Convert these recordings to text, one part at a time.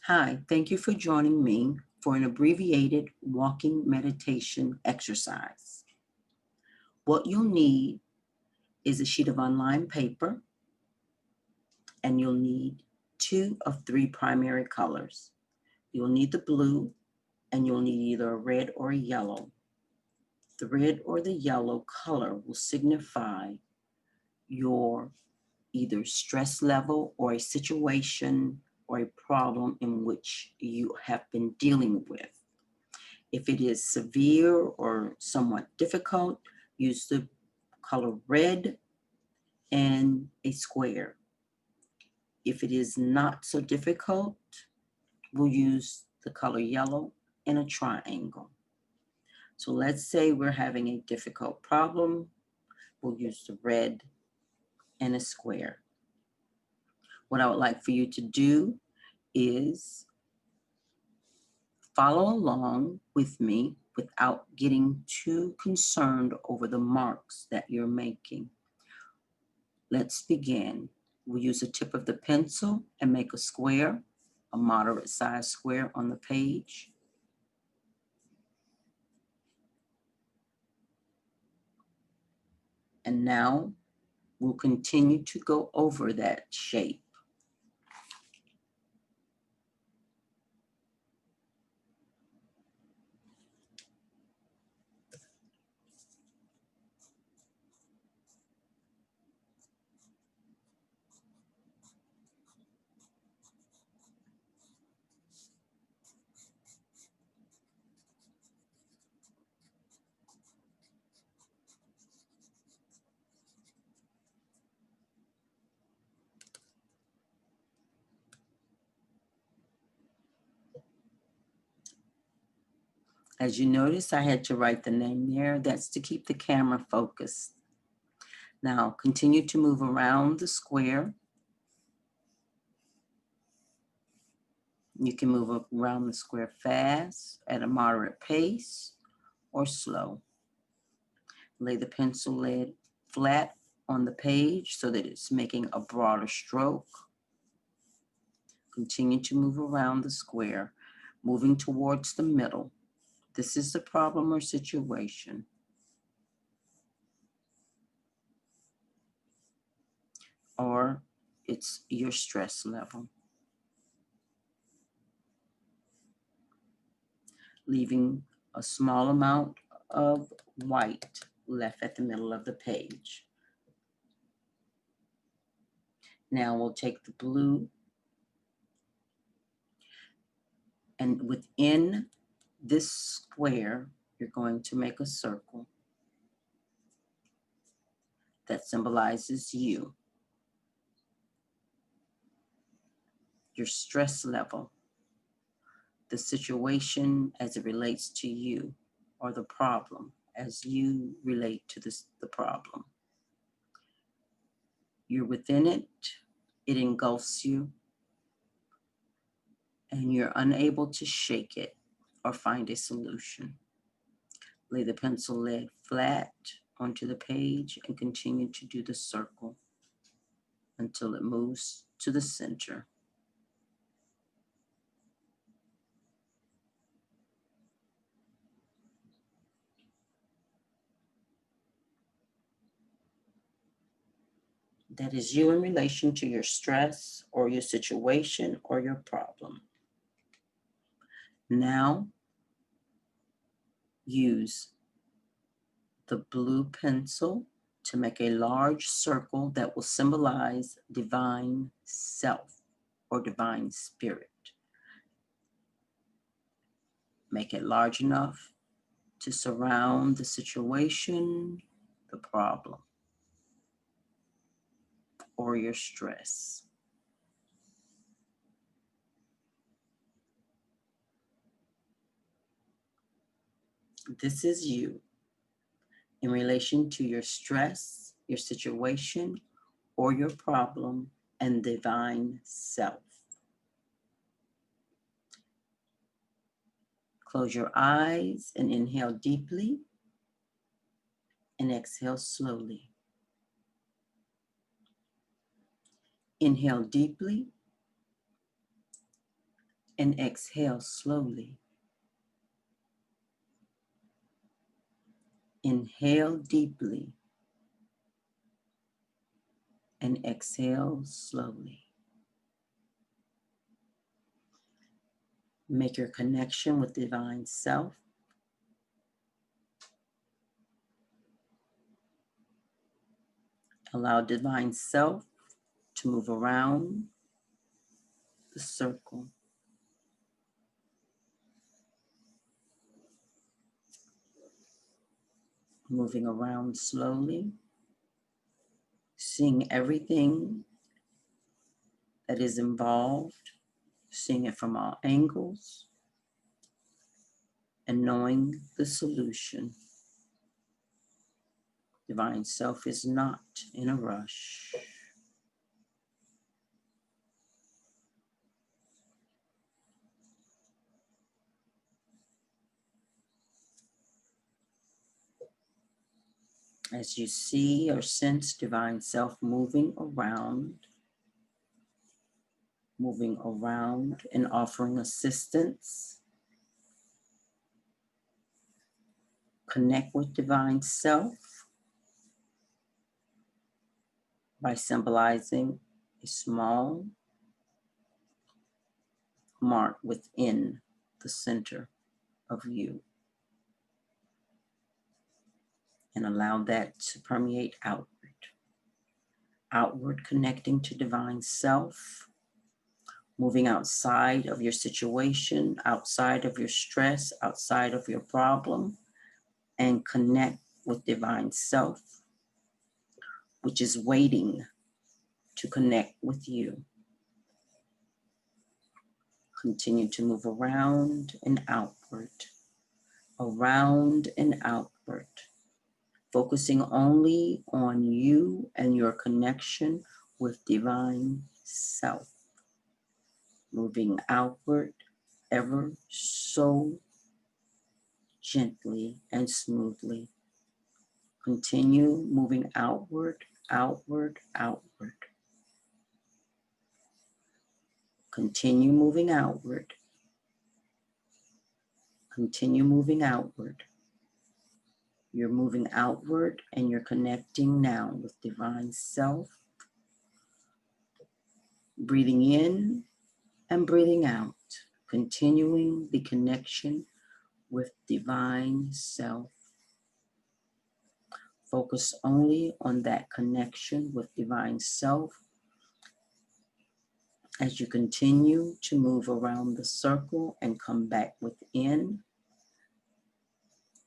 Hi, thank you for joining me for an abbreviated walking meditation exercise. What you'll need is a sheet of unlined paper, and you'll need 2 of 3 primary colors. You'll need the blue, and you'll need either a red or a yellow. The red or the yellow color will signify your either stress level or a situation or a problem in which you have been dealing with. If it is severe or somewhat difficult, use the color red and a square. If it is not so difficult, we'll use the color yellow and a triangle. So let's say we're having a difficult problem. We'll use the red and a square. What I would like for you to do is follow along with me without getting too concerned over the marks that you're making. Let's begin. We'll use the tip of the pencil and make a square, a moderate size square on the page. And now we'll continue to go over that shape. As you notice, I had to write the name there. That's to keep the camera focused. Now continue to move around the square. You can move around the square fast, at a moderate pace, or slow. Lay the pencil lead flat on the page so that it's making a broader stroke. Continue to move around the square, moving towards the middle. This is the problem or situation. Or it's your stress level. Leaving a small amount of white left at the middle of the page. Now we'll take the blue, and within this square, you're going to make a circle that symbolizes you, your stress level, the situation as it relates to you, or the problem as you relate to the problem. You're within it, it engulfs you, and you're unable to shake it or find a solution. Lay the pencil lead flat onto the page and continue to do the circle until it moves to the center. That is you in relation to your stress or your situation or your problem. Now, use the blue pencil to make a large circle that will symbolize divine self or divine spirit. Make it large enough to surround the situation, the problem, or your stress. This is you in relation to your stress, your situation, or your problem, and divine self. Close your eyes and inhale deeply and exhale slowly. Inhale deeply and exhale slowly. Inhale deeply and exhale slowly. Make your connection with Divine Self. Allow Divine Self to move around the circle. Moving around slowly, seeing everything that is involved, seeing it from all angles, and knowing the solution. Divine Self is not in a rush. As you see or sense Divine Self moving around and offering assistance, connect with Divine Self by symbolizing a small mark within the center of you, and allow that to permeate outward. Outward, connecting to Divine Self, moving outside of your situation, outside of your stress, outside of your problem, and connect with Divine Self, which is waiting to connect with you. Continue to move around and outward, focusing only on you and your connection with Divine Self. Moving outward ever so gently and smoothly. Continue moving outward. Continue moving outward. Continue moving outward. You're moving outward and you're connecting now with Divine Self. Breathing in and breathing out. Continuing the connection with Divine Self. Focus only on that connection with Divine Self as you continue to move around the circle and come back within.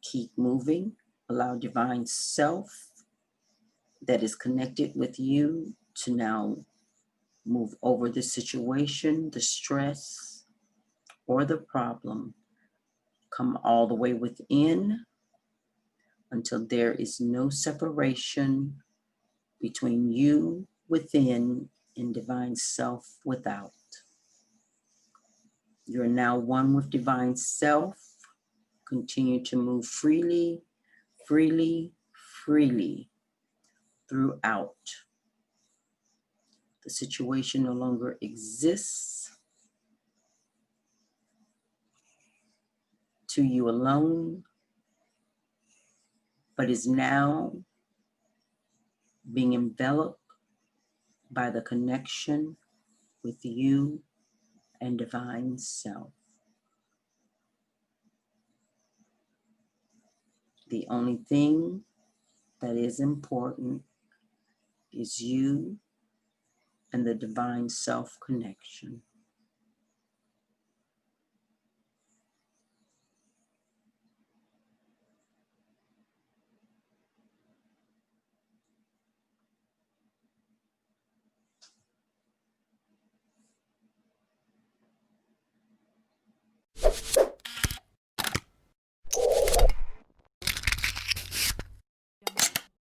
Keep moving. Allow Divine Self that is connected with you to now move over the situation, the stress, or the problem. Come all the way within until there is no separation between you within and Divine Self without. You're now one with Divine Self. Continue to move freely throughout. The situation no longer exists to you alone, but is now being enveloped by the connection with you and Divine Self. The only thing that is important is you and the Divine Self connection.